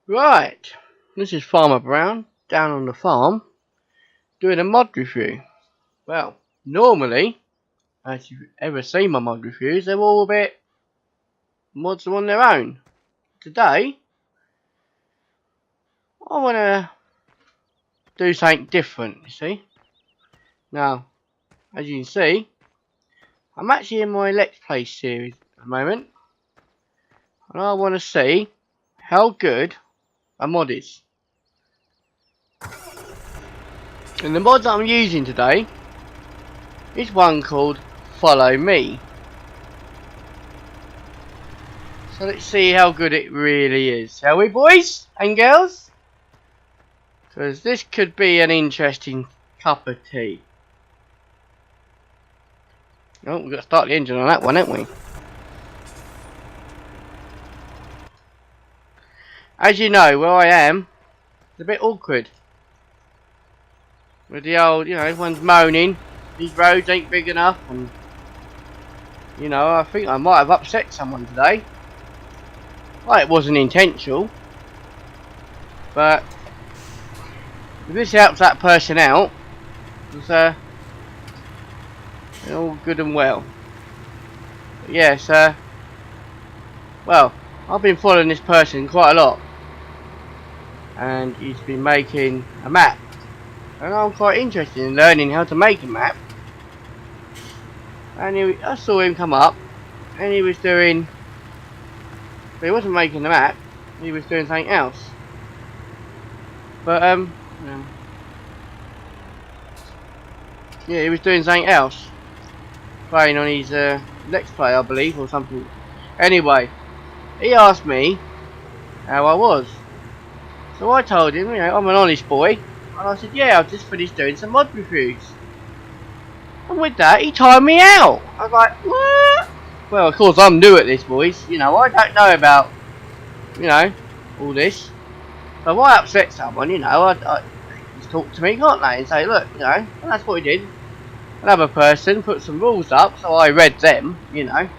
Right, this is Farmer Brown down on the farm doing a mod review. Well, normally, as you've ever seen my mod reviews, they're all a bit mods on their own. Today, I want to do something different, you see. Now, as you can see, I'm actually in my Let's Play series at the moment, and I want to see how good a mod is. And the mod that I'm using today is one called Follow Me. So let's see how good it really is, shall we, boys and girls? Because this could be an interesting cup of tea. Oh, we've got to start the engine on that one, haven't we? As you know, where I am, it's a bit awkward. With the old, everyone's moaning, these roads ain't big enough, and, I think I might have upset someone today. Well, it wasn't intentional, but if this helps that person out, it's all good and well. But yes, well, I've been following this person quite a lot, and he's been making a map, and I'm quite interested in learning how to make a map. And I saw him come up, and he was doing. But he wasn't making the map. He was doing something else. But yeah, he was doing something else, playing on his Let's Play, I believe, or something. Anyway, he asked me how I was. So I told him, I'm an honest boy, and I said, yeah, I've just finished doing some mod reviews. And with that, he timed me out. I was like, what? Well, of course, I'm new at this, boys. I don't know about, all this. So if I upset someone, I just talk to me, can't they? And say, look, and that's what he did. Another person put some rules up, so I read them, And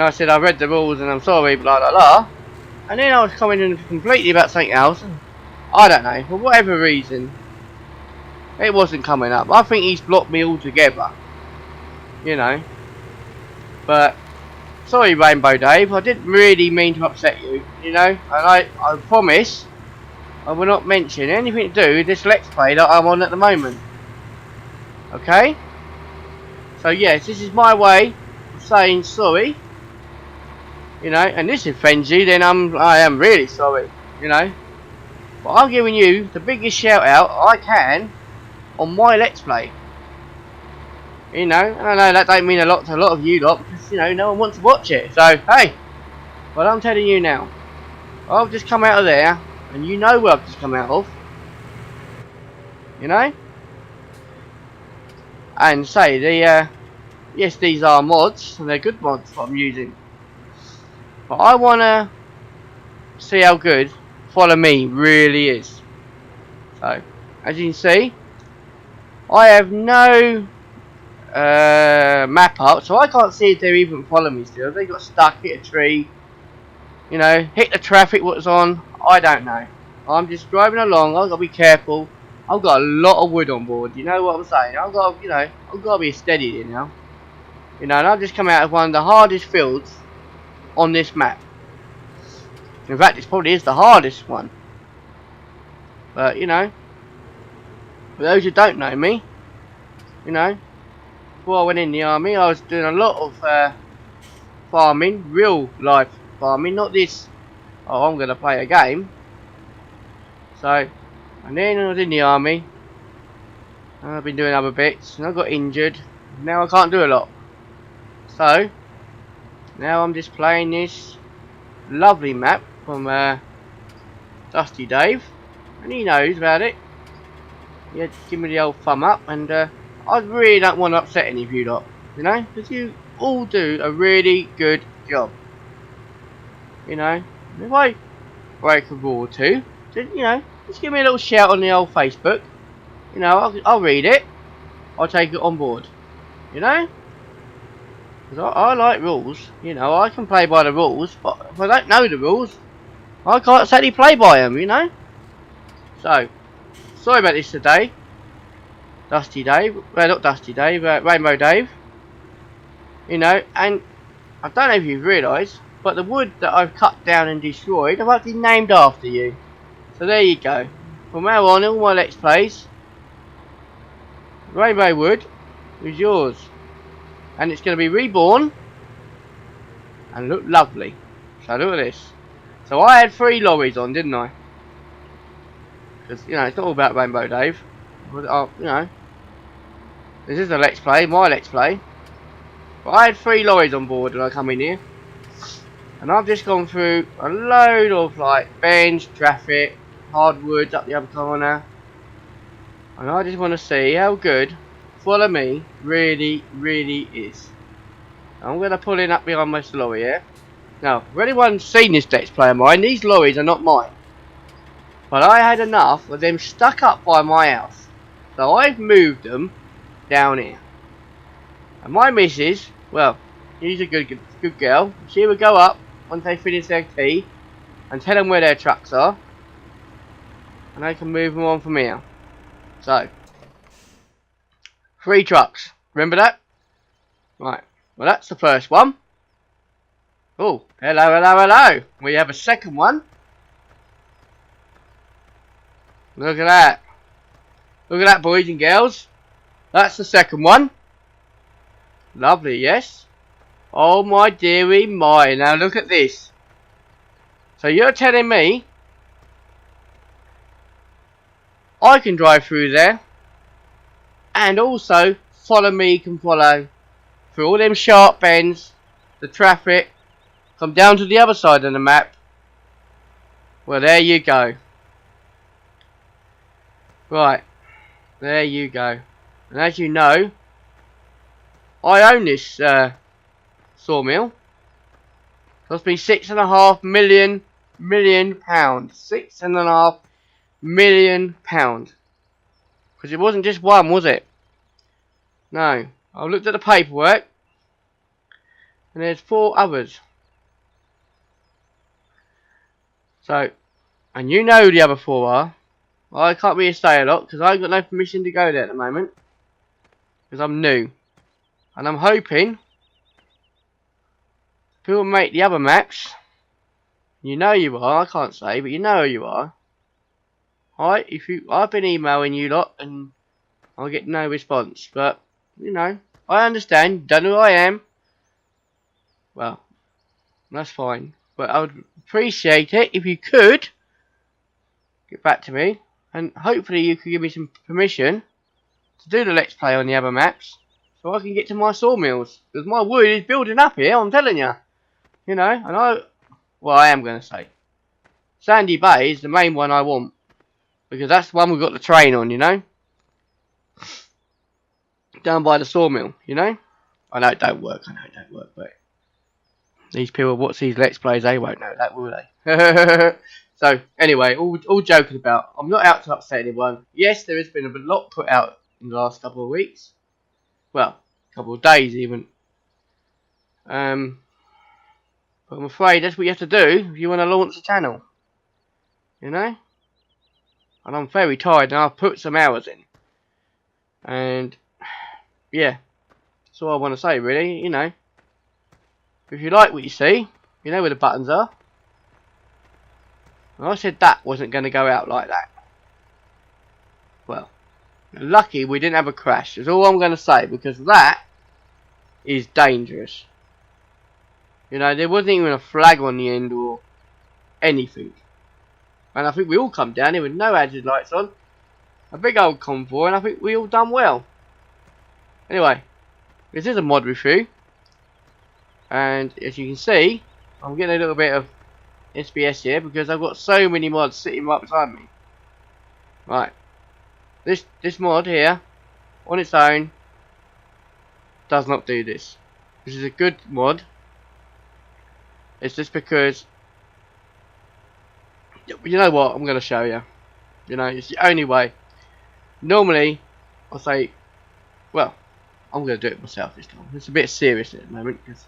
I said, I read the rules and I'm sorry, blah, blah, blah. And then I was commenting completely about something else. I don't know, for whatever reason, it wasn't coming up. I think he's blocked me altogether. But, sorry Rainbow Dave, I didn't really mean to upset you, And I promise I will not mention anything to do with this Let's Play that I'm on at the moment. Okay? So yes, this is my way of saying sorry. And this offends you, then I am really sorry, But I'm giving you the biggest shout out I can on my Let's Play. And I know that don't mean a lot to a lot of you lot, because no one wants to watch it. So hey, well, I'm telling you now, I've just come out of there, and you know where I've just come out of. And say yes, these are mods, and they're good mods that I'm using. But I wanna see how good Follow Me really is. So, as you can see, I have no map up, so I can't see if they're even following me still. They got stuck, hit a tree, hit the traffic what's on, I don't know. I'm just driving along, I've got to be careful. I've got a lot of wood on board, you know what I'm saying? I've got to be steady here now. And I've just come out of one of the hardest fields on this map. In fact, it probably is the hardest one. But, for those who don't know me, before I went in the army, I was doing a lot of farming, real life farming, not this, oh, I'm going to play a game. So, and then I was in the army, and I've been doing other bits, and I got injured. Now I can't do a lot. So, now I'm just playing this lovely map from Dusty Dave, and he knows about it. He had to give me the old thumb up, and I really don't want to upset any of you lot, because you all do a really good job. If I break a rule or two, then, just give me a little shout on the old Facebook. I'll read it. I'll take it on board. Because I like rules. I can play by the rules, but if I don't know the rules, I can't exactly play by them, you know. So, sorry about this today. Dusty Dave. Well, not Dusty Dave, Rainbow Dave. You know, and I don't know if you've realised, but the wood that I've cut down and destroyed, I've actually named after you. So there you go. From now on, all my Let's Plays, Rainbow Wood is yours. And it's going to be reborn and look lovely. So look at this. So I had 3 lorries on, didn't I? Because, you know, it's not all about Rainbow Dave. But, you know, this is a Let's Play, my Let's Play. But I had 3 lorries on board when I come in here. And I've just gone through a load of like bends, traffic, hardwoods up the other corner. And I just want to see how good Follow Me really is. I'm going to pull in up behind this lorry here. Now, if anyone's seen this Let's Play of mine, these lorries are not mine. But I had enough of them stuck up by my house. So I've moved them down here. And my missus, well, she's a good girl. She would go up once they finish their tea and tell them where their trucks are. And they can move them on from here. So, 3 trucks. Remember that? Right. Well, that's the first one. Oh, hello. We have a second one. Look at that. Look at that, boys and girls. That's the second one. Lovely, yes. Oh my dearie my. Now look at this. So you're telling me I can drive through there and also Follow Me can follow through all them sharp bends, the traffic, come down to the other side of the map. Well, there you go. Right, there you go. And as you know, I own this sawmill. Cost me £6.5 million £6.5 million. Because it wasn't just one, was it? No. I looked at the paperwork and there's 4 others. So, and you know who the other 4 are. I can't really say a lot because I've got no permission to go there at the moment. Because I'm new. And I'm hoping people make the other maps. You know you are, I can't say, but you know who you are. Alright, I've been emailing you lot and I'll get no response, but you know, I understand, you don't know who I am. Well, that's fine. But I would appreciate it if you could get back to me and hopefully you could give me some permission to do the Let's Play on the other maps so I can get to my sawmills. Because my wood is building up here, I'm telling you. You know, and I am going to say Sandy Bay is the main one I want. Because that's the one we've got the train on, you know. Down by the sawmill, you know. I know it don't work, but these people watch these Let's Plays, they won't know that, will they? So, anyway, all joking about, I'm not out to upset anyone. Yes, there has been a lot put out in the last couple of weeks. Well, a couple of days even. But I'm afraid that's what you have to do if you want to launch a channel. You know? And I'm very tired and I've put some hours in. And, yeah. That's all I want to say really, you know. If you like what you see, you know where the buttons are. And I said that wasn't going to go out like that. Well, lucky we didn't have a crash. That's all I'm going to say. Because that is dangerous. You know, there wasn't even a flag on the end or anything. And I think we all come down here with no hazard lights on. A big old convoy, and I think we all done well. Anyway, this is a mod review. And as you can see, I'm getting a little bit of SBS here because I've got so many mods sitting right beside me. Right. This mod here, on its own, does not do this. This is a good mod. It's just because, you know what, I'm going to show you. You know, it's the only way. Normally, I'll say, well, I'm going to do it myself this time. It's a bit serious at the moment. Cause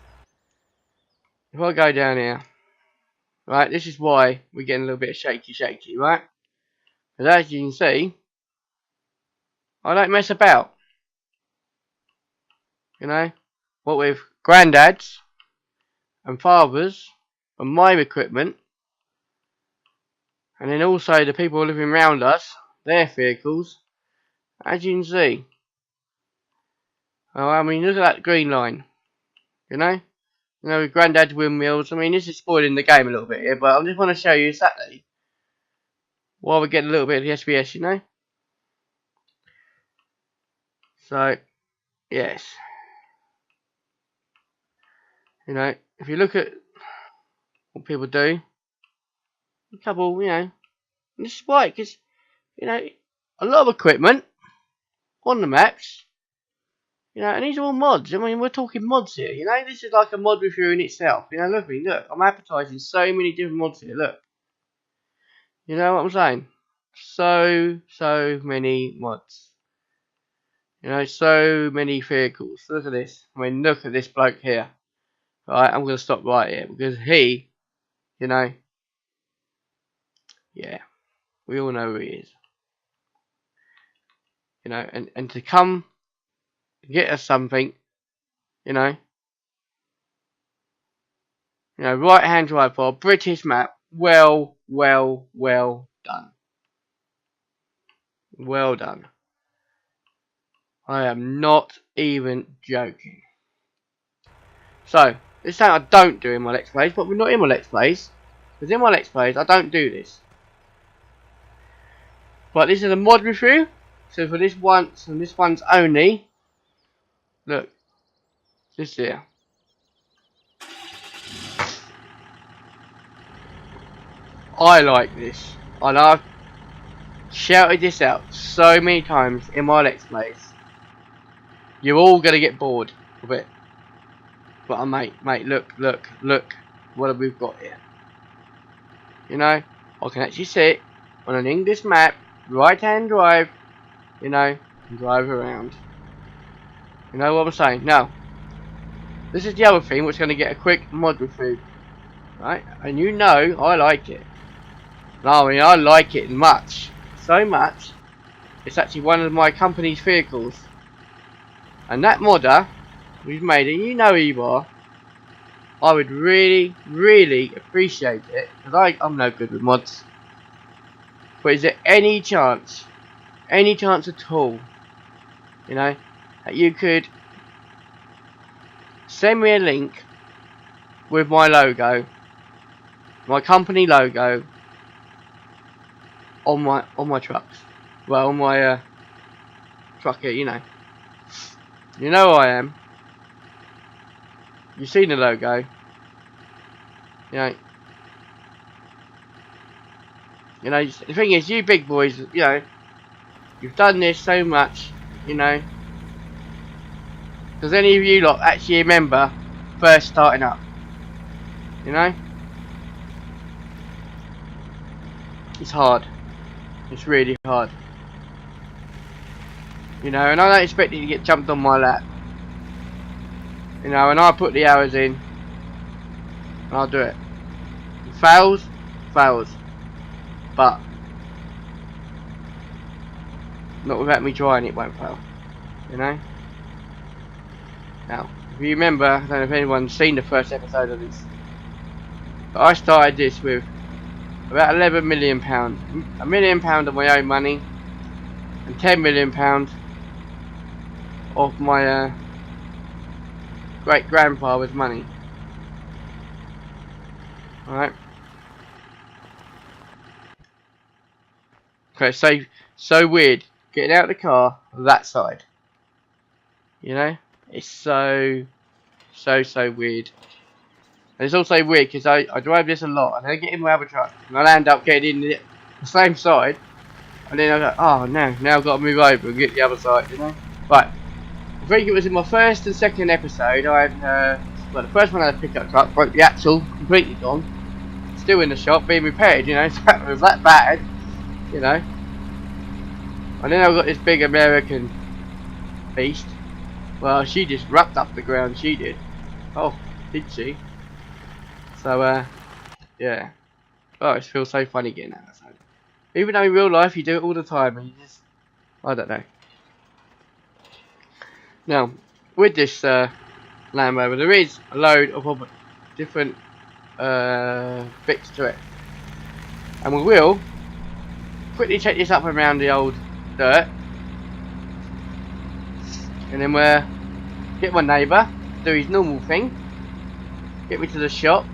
if I go down here, Right, this is why we're getting a little bit shaky, right? Because as you can see, I don't mess about. You know, what with granddads and fathers and my equipment, and then also the people living around us, their vehicles, as you can see. Oh, I mean, look at that green line. You know, with granddad's windmills. I mean, this is spoiling the game a little bit here, but I just want to show you exactly why we get a little bit of the SBS, you know. So, yes, you know, if you look at what people do, a couple, you know, this is why, because, you know, a lot of equipment on the maps, you know, and these are all mods. I mean, we're talking mods here, you know. This is like a mod review in itself. You know, look at me, look, I'm advertising so many different mods here, look. You know what I'm saying? So many mods. You know, so many vehicles. Look at this. I mean, look at this bloke here. Right, I'm going to stop right here because he, you know, yeah, we all know who he is. You know, and to come get us something, you know, right hand drive for a British map. Well done. Well done. I am not even joking. So, this is something I don't do in my Let's Plays, but we're not in my Let's Plays. Because in my Let's Plays, I don't do this. But this is a mod review. So for this once, and this one's only, look, this here. I like this. And I've shouted this out so many times in my Let's Plays. You're all going to get bored of it. But mate, look what have we got here. You know, I can actually sit on an English map, right hand drive, you know, and drive around. You know what I'm saying? Now, this is the other thing which is going to get a quick mod review. Right? And you know I like it. I mean, I like it much. So much, it's actually one of my company's vehicles. And that modder, we've made it, you know who you are. I would really appreciate it. Because I'm no good with mods. But is there any chance at all, you know, that you could send me a link with my logo, my company logo, on my trucks. Well, on my truck here, you know. You know who I am. You've seen the logo. You know, the thing is, you big boys, you know, you've done this so much, you know. Does any of you lot actually remember first starting up? You know? It's hard. It's really hard. You know, and I don't expect you to get jumped on my lap. You know, and I put the hours in. And I'll do it. It fails. But not without me trying, it won't fail. You know? Now, if you remember, I don't know if anyone's seen the first episode of this. But I started this with about £11 million. £1 million of my own money. And £10 million of my great grandfather's money. Alright. Okay, so weird getting out of the car that side. You know? It's so weird. And it's also weird because I drive this a lot and I get in my other truck and I end up getting in the same side. And then I go, oh no, now I've got to move over and get the other side, you know? Right. I think it was in my first and second episode, I had, well, the first one I had a pickup truck, broke the axle, completely gone. Still in the shop, being repaired, you know, so it was that bad, you know. And then I've got this big American beast. Well, she just wrapped up the ground, she did. Oh, did she? So, Yeah. Oh, it feels so funny getting that. So, even though in real life you do it all the time, and you just, I don't know. Now, with this Land Rover, there is a load of different bits to it, and we will quickly check this up around the old dirt, and then we'll get my neighbour, do his normal thing, get me to the shop,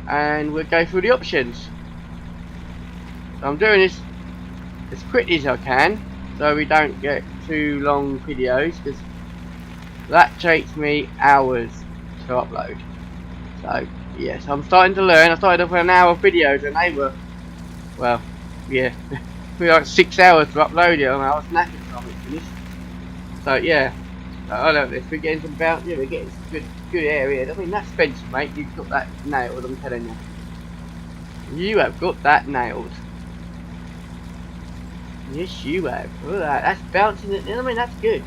and we'll go through the options. So I'm doing this as quickly as I can, so we don't get too long videos, because that takes me hours to upload. So yes, I'm starting to learn. I started off with an hour videos, and they were, well, yeah, we like 6 hours to upload it, and I was knackered from it finished. So yeah, I know this. We're getting some bounce. Yeah, we're getting some good area. I mean, that's Spencer, mate. You've got that nailed. I'm telling you. You have got that nailed. Yes, you have. Look at that. That's bouncing it. I mean, that's good.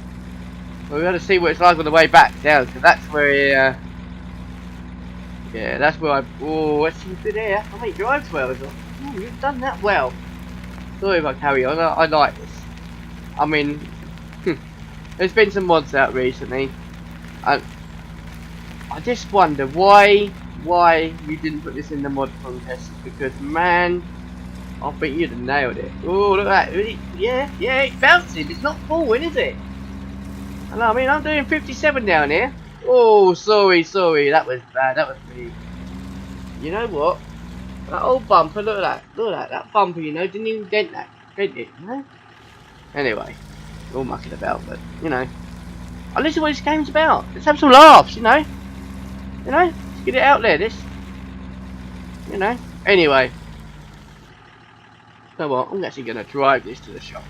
Well, we got to see what it's like on the way back down, because that's where. Yeah, that's where I. Oh, that's some good air. I think it drives well as well. Oh, you've done that well. Sorry if I carry on. I like this. I mean, there's been some mods out recently, and I just wonder why you didn't put this in the mod contest, because man, I think you'd have nailed it. Oh, look at that. Yeah, it's bouncing. It's not falling, is it? I mean, I'm doing 57 down here. Oh, sorry, that was bad, that was me. You know what? That old bumper, look at that bumper, you know, didn't even dent it, you know? Anyway, all mucking about, but, you know. I listen to what this game's about. Let's have some laughs, you know? You know? Let's get it out there, this. You know? Anyway. You know what? I'm actually going to drive this to the shop.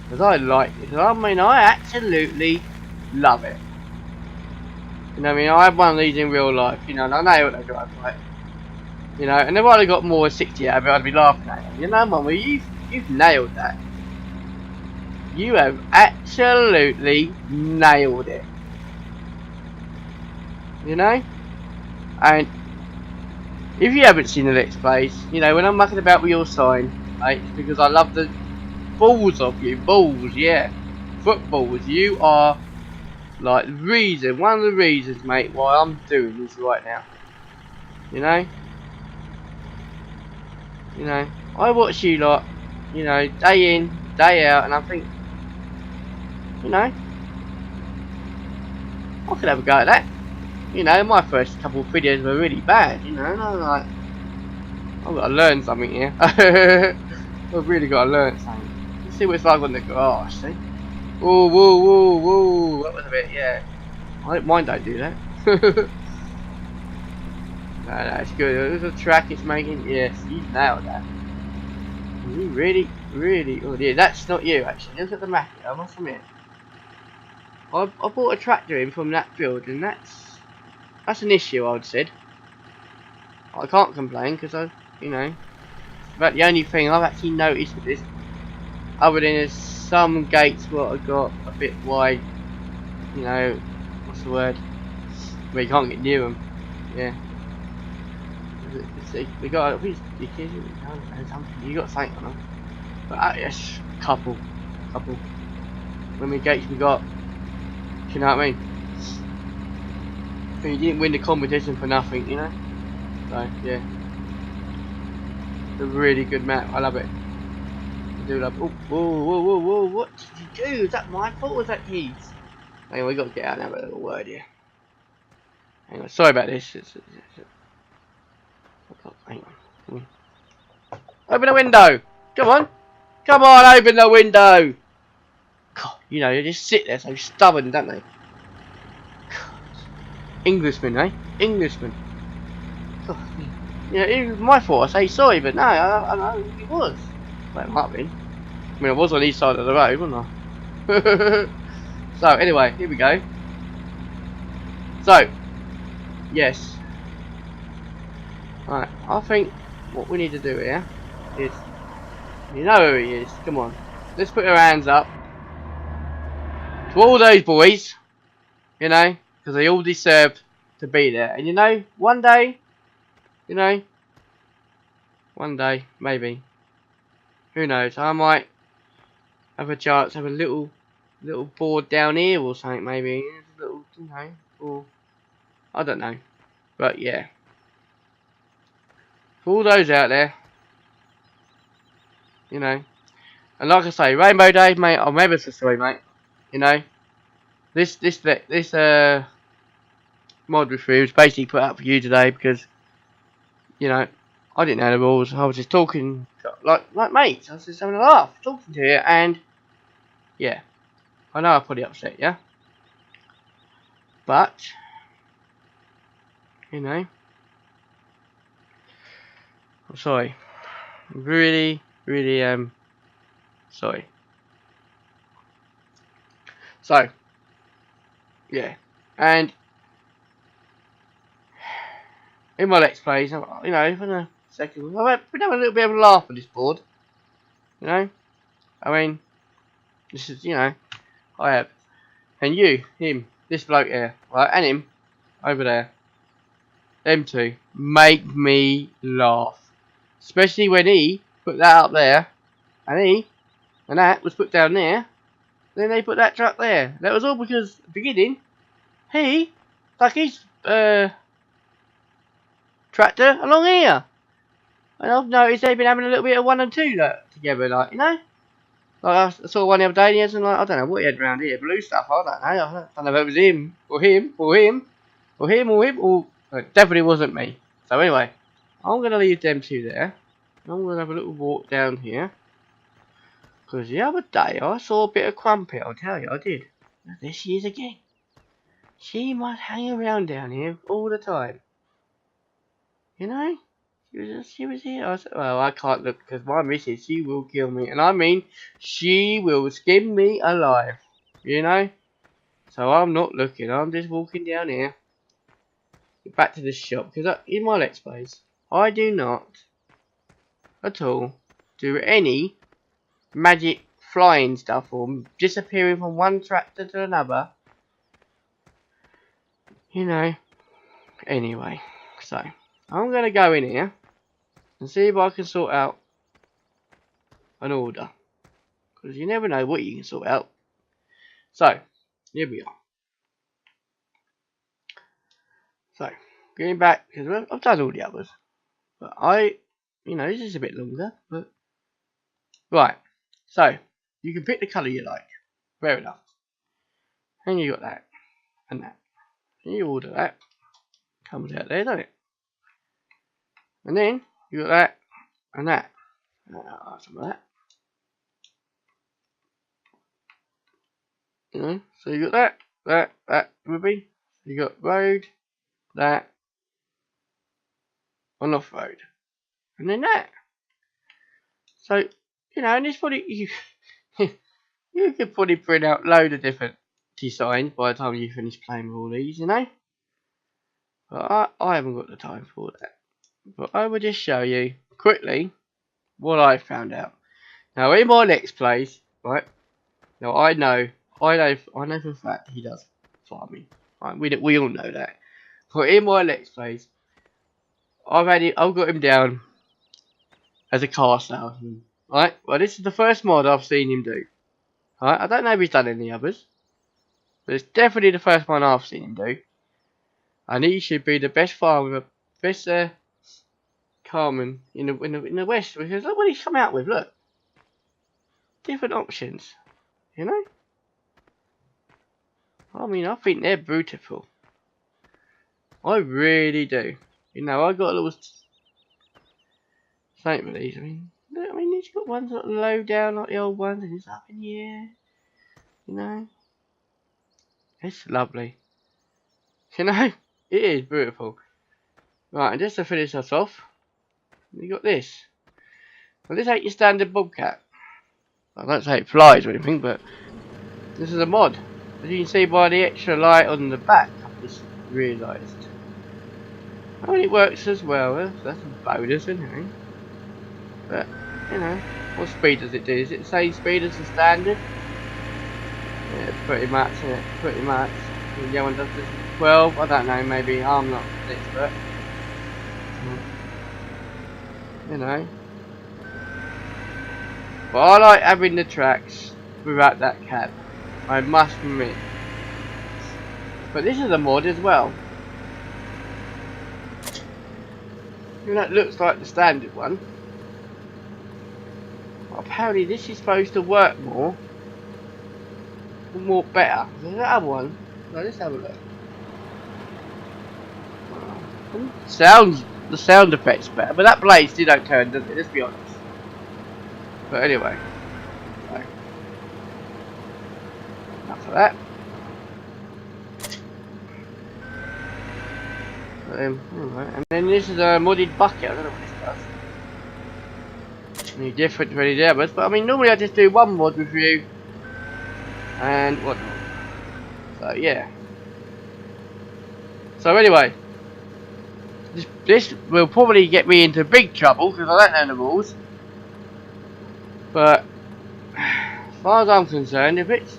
Because I like this. I mean, I absolutely love it. You know what I mean? I have one of these in real life, you know, and I know what they drive like. You know, and if I'd have got more than 60 out of it, I'd be laughing at them. You know, Mum, you've nailed that. You have absolutely nailed it. You know? And if you haven't seen the Let's Plays, you know, when I'm mucking about with your sign, mate, it's because I love the balls of you. Balls, yeah. Footballs. You are, like, one of the reasons, mate, why I'm doing this right now. You know? You know, I watch you lot, you know, day in, day out, and I think, you know, I could have a go at that. You know, my first couple of videos were really bad, you know, and I'm like, I've got to learn something here. I've really got to learn something. Let's see what it's like on the garage, see? Whoa, that was a bit, yeah. I don't mind, don't do that. No, it's good. There's a track it's making. Yes, you nailed that. You really. Oh dear, that's not you actually. Look at the map. I must admit. I bought a tractor in from that field, and that's an issue. I would said. I can't complain because you know, about the only thing I've actually noticed with this, other than there's some gates what I got a bit wide. You know, what's the word? Where you can't get near them. Yeah. We got you got something on them, but yes, couple. When we gates we got, you know what I mean? And you didn't win the competition for nothing, you know. So yeah, it's a really good map. I love it. I do love it. Oh, whoa! What did you do? Is that my fault or was that his? Hang on, we got to get out and have a little word here. Hang on, sorry about this. Hang on. Open the window! Come on, open the window! God, you know, they just sit there so stubborn, don't they? God. Englishmen, eh? Englishmen. God, yeah, it was my fault. I say sorry, but no, I know it was. Well, it might have been. I mean, I was on the east side of the road, wasn't I? So, anyway, here we go. So, yes. Right, I think what we need to do here is, you know who he is, come on. Let's put our hands up to all those boys, you know, because they all deserve to be there. And you know, one day, You know, one day, maybe. Who knows? I might have a chance to have a little board down here or something, maybe. A little, you know, or I don't know. But yeah, for all those out there, you know, and like I say, Rainbow Day, mate. I'm ever so sorry, mate. You know, this mod review was basically put out for you today because, you know, I didn't know the rules. I was just talking like mates. I was just having a laugh, talking to you, and yeah, I know I probably upset you, but you know, I'm sorry. Really, really sorry. So yeah, and in my Let's Plays, you know, for the second, we're having a little bit of a laugh on this board. You know, I mean, this is, you know, I have, and you, him, this bloke here, right, and him over there, them two make me laugh, especially when he put that up there, and that was put down there. Then they put that truck there. That was all because at the beginning, he stuck his tractor along here. And I've noticed they've been having a little bit of 1 and 2 together, like, you know? Like, I saw one the other day and he had some, like, I don't know what he had around here, blue stuff, I don't know. I don't know if it was him, or him, or him, or him, or him, or it definitely wasn't me. So anyway, I'm going to leave them two there. I'm going to have a little walk down here. Because the other day I saw a bit of Crumpet, I'll tell you, I did. And there she is again. She must hang around down here all the time. You know? She was here. I said, well, I can't look because my missus, she will kill me. And I mean, she will skin me alive. You know? So I'm not looking. I'm just walking down here. Get back to the shop. Because in my Let's Plays, I do not at all do any magic flying stuff or disappearing from one tractor to another. You know. Anyway. So, I'm going to go in here and see if I can sort out an order. Because you never know what you can sort out. So, here we are. So, getting back, because I've done all the others. But you know, this is a bit longer. But right. So, you can pick the colour you like. Fair enough. And you got that. And that. And you order that. Comes out there, doesn't it? And then, you got that. And that. Some of that. You know, so you got that would be. You got road, that, on off road, and then that. So, you know, and it's probably you could probably print out load of different designs by the time you finish playing with all these, you know. But I haven't got the time for that. But I will just show you quickly what I found out. Now, in my next plays, right? Now I know for a fact he does farming. Right? We all know that. But in my Let's Plays, I've got him down as a car salesman. Right? Well, this is the first mod I've seen him do. Right? I don't know if he's done any others, but it's definitely the first one I've seen him do. And he should be the best farmer, best carman in the West, because look what he's come out with. Look, different options. You know. I mean, I think they're beautiful. I really do. You know, I got a little something with these. I mean, he's got ones that are low down like the old ones, and it's up in the air. You know, it's lovely. You know, it is beautiful. Right, and just to finish us off, you got this. Well, this ain't your standard bobcat. I don't say it flies or anything, but this is a mod. As you can see by the extra light on the back, I've just realised. I mean, it works as well. That's a bonus, isn't it? But, you know, what speed does it do? Is it the same speed as the standard? Yeah, pretty much, isn't it? Pretty much. The other one does this 12. I don't know, maybe. I'm not an expert. you know. But I like having the tracks without that cab, I must admit. But this is a mod as well. You know, it looks like the standard one. But apparently this is supposed to work more better. There's that other one. No, let's have a look. The sound effects better, but that blade still don't turn, does it? Let's be honest. But anyway, so, enough of that. Alright, and then this is a modded bucket. I don't know what this does. Any different to any of the others, but I mean, normally I just do one mod review and whatnot. So yeah. So anyway, this will probably get me into big trouble because I don't know the rules. But as far as I'm concerned, if it's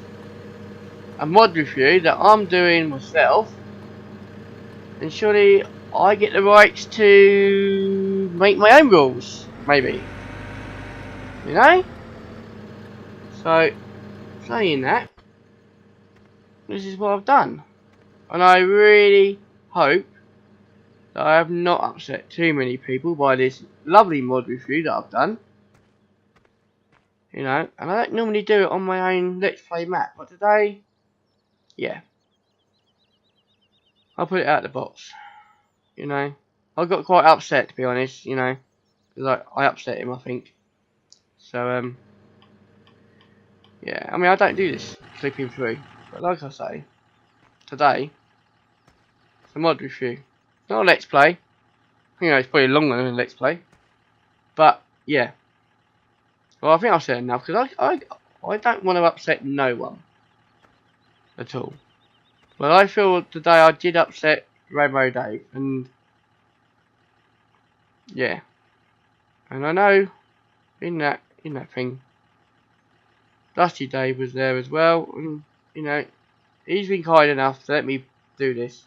a mod review that I'm doing myself, then surely I get the rights to make my own rules, maybe. You know? So, saying that, this is what I've done. And I really hope that I have not upset too many people by this lovely mod review that I've done. You know, and I don't normally do it on my own Let's Play map, but today, yeah. I'll put it out of the box. You know, I got quite upset, to be honest, you know, because I upset him, I think. So, yeah, I mean, I don't do this flipping through, but like I say, today, it's a mod review. It's not a Let's Play. You know, it's probably longer than a Let's Play. But, yeah. Well, I think I've said enough, because I don't want to upset no one. At all. But I feel today I did upset Rainbow Dave, and yeah. And I know, in that thing, Dusty Dave was there as well, and, you know, he's been kind enough to let me do this.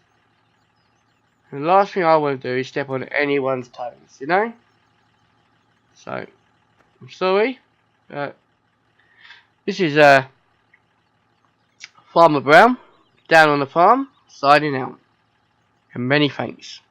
And the last thing I want to do is step on anyone's toes, you know? So, I'm sorry. This is Farmer Brown, down on the farm, signing out. And many thanks.